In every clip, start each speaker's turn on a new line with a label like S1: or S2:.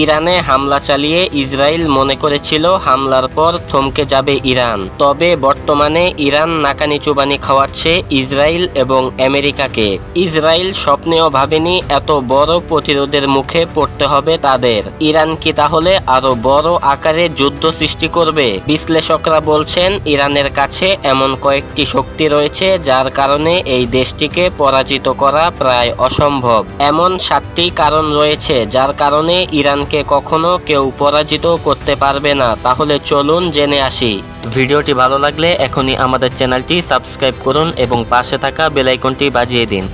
S1: ইরানে হামলা চালিয়ে ইসরায়েল মনে করেছিল হামলার পর থমকে যাবে ইরান, তবে বর্তমানে ইরান নাকানি চুবানি খাওয়াচ্ছে ইসরায়েল এবং আমেরিকাকে। ইসরায়েল স্বপ্নেও ভাবেনি এত বড় প্রতিরোধের মুখে পড়তে হবে তাদের। ইরান কি তাহলে আরো বড় আকারে যুদ্ধ সৃষ্টি করবে? বিশ্লেষকরা বলছেন ইরানের কাছে এমন কয়েকটি শক্তি রয়েছে যার কারণে এই দেশটিকে পরাজিত করা প্রায় অসম্ভব। এমন 7টি কারণ রয়েছে যার কারণে ইরানকে কখনো কেউ পরাজিত করতে পারবে না। তাহলে চলুন জেনে আসি। ভিডিওটি ভালো লাগলে এখনই আমাদের চ্যানেলটি সাবস্ক্রাইব করুন এবং পাশে থাকা বেল আইকনটি বাজিয়ে দিন।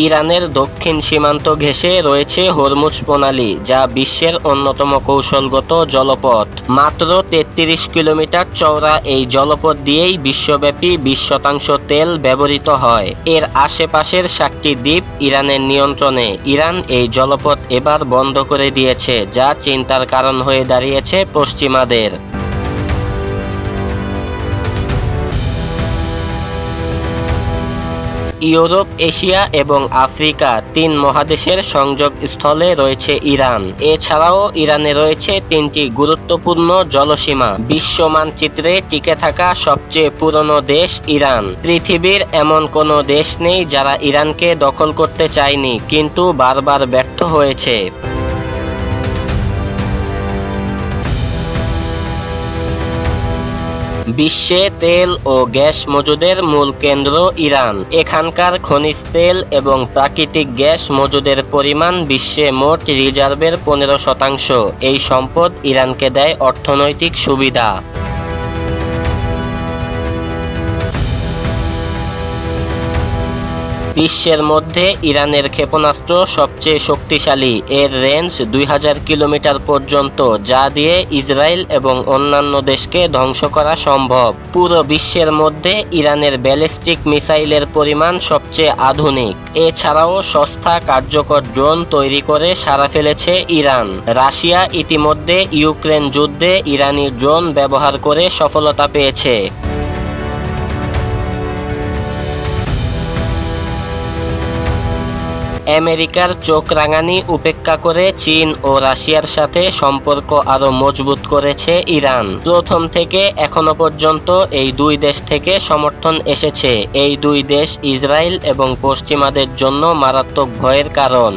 S1: ইরানের দক্ষিণ সীমান্ত ঘেঁষে রয়েছে হরমুজ প্রণালী, যা বিশ্বের অন্যতম কৌশলগত জলপথ। মাত্র 33 কিলোমিটার চওড়া এই জলপথ দিয়েই বিশ্বব্যাপী 20% তেল ব্যবহৃত হয়। এর আশেপাশের 7টি দ্বীপ ইরানের নিয়ন্ত্রণে। ইরান এই জলপথ এবার বন্ধ করে দিয়েছে, যা চিন্তার কারণ হয়ে দাঁড়িয়েছে পশ্চিমাদের। ইউরোপ, এশিয়া এবং আফ্রিকা 3 মহাদেশের সংযোগ স্থলে রয়েছে ইরান। এছাড়াও ইরানে রয়েছে 3টি গুরুত্বপূর্ণ জলসীমা। বিশ্ব মানচিত্রে টিকে থাকা সবচেয়ে পুরনো দেশ ইরান। পৃথিবীর এমন কোনো দেশ নেই যারা ইরানকে দখল করতে চায়নি, কিন্তু বারবার ব্যর্থ হয়েছে। বিশ্বে তেল ও গ্যাস মজুদের মূল কেন্দ্র ইরান। এখানকার খনিজ তেল এবং প্রাকৃতিক গ্যাস মজুদের পরিমাণ বিশ্বে মোট রিজার্ভের 15%। এই সম্পদ ইরানকে দেয় অর্থনৈতিক সুবিধা। বিশ্বের মধ্যে ইরানের ক্ষেপণাস্ত্র সবচেয়ে শক্তিশালী। এর রেঞ্জ 2000 কিলোমিটার পর্যন্ত, যা দিয়ে ইসরায়েল এবং অন্যান্য দেশকে ধ্বংস করা সম্ভব। পুরো বিশ্বের মধ্যে ইরানের ব্যালিস্টিক মিসাইলের পরিমাণ সবচেয়ে আধুনিক। এছাড়াও সস্তা কার্যকর ড্রোন তৈরি করে সাড়া ফেলেছে ইরান। রাশিয়া ইতিমধ্যে ইউক্রেন যুদ্ধে ইরানি ড্রোন ব্যবহার করে সফলতা পেয়েছে। আমেরিকার চোখ রাঙানি উপেক্ষা করে চীন ও রাশিয়ার সাথে সম্পর্ক আরো মজবুত করেছে ইরান। প্রথম থেকে এখনো পর্যন্ত এই দুই দেশ থেকে সমর্থন এসেছে। এই দুই দেশ ইসরায়েল এবং পশ্চিমাদের জন্য মারাত্মক ভয়ের কারণ।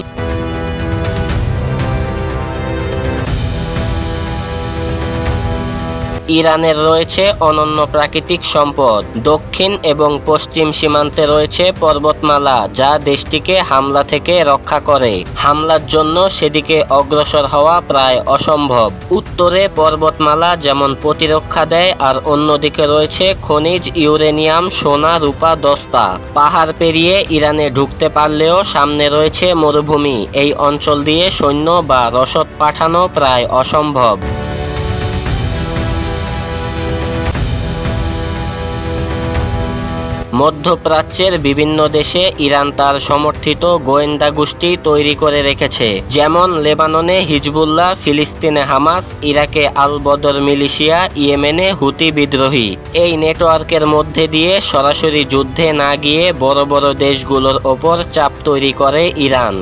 S1: ইরানের রয়েছে অনন্য প্রাকৃতিক সম্পদ। দক্ষিণ এবং পশ্চিম সীমান্তে রয়েছে পর্বতমালা, যা দেশটিকে হামলা থেকে রক্ষা করে। হামলার জন্য সেদিকে অগ্রসর হওয়া প্রায় অসম্ভব। উত্তরে পর্বতমালা যেমন প্রতিরক্ষা দেয়, আর অন্যদিকে রয়েছে খনিজ ইউরেনিয়াম, সোনা, রূপা, দস্তা। পাহাড় পেরিয়ে ইরানে ঢুকতে পারলেও সামনে রয়েছে মরুভূমি। এই অঞ্চল দিয়ে সৈন্য বা রসদ পাঠানো প্রায় অসম্ভব। মধ্যপ্রাচ্যের বিভিন্ন দেশে ইরান তার সমর্থিত গোয়েন্দা গোষ্ঠী তৈরি করে রেখেছে, যেমন লেবাননে হিজবুল্লাহ, ফিলিস্তিনে হামাস, ইরাকে আল বদর মিলিশিয়া, ইয়েমেনে হুতি বিদ্রোহী। এই নেটওয়ার্কের মধ্যে দিয়ে সরাসরি যুদ্ধে না গিয়ে বড় বড় দেশগুলোর ওপর চাপ তৈরি করে ইরান।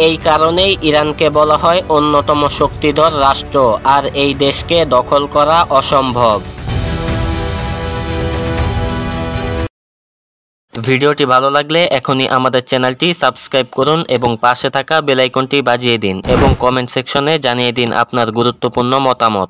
S1: এই কারণেই ইরানকে বলা হয় অন্যতম শক্তিধর রাষ্ট্র, আর এই দেশকে দখল করা অসম্ভব। ভিডিওটি ভালো লাগলে এখনই আমাদের চ্যানেলটি সাবস্ক্রাইব করুন এবং পাশে থাকা বেল আইকনটি বাজিয়ে দিন এবং কমেন্ট সেকশনে জানিয়ে দিন আপনার গুরুত্বপূর্ণ মতামত।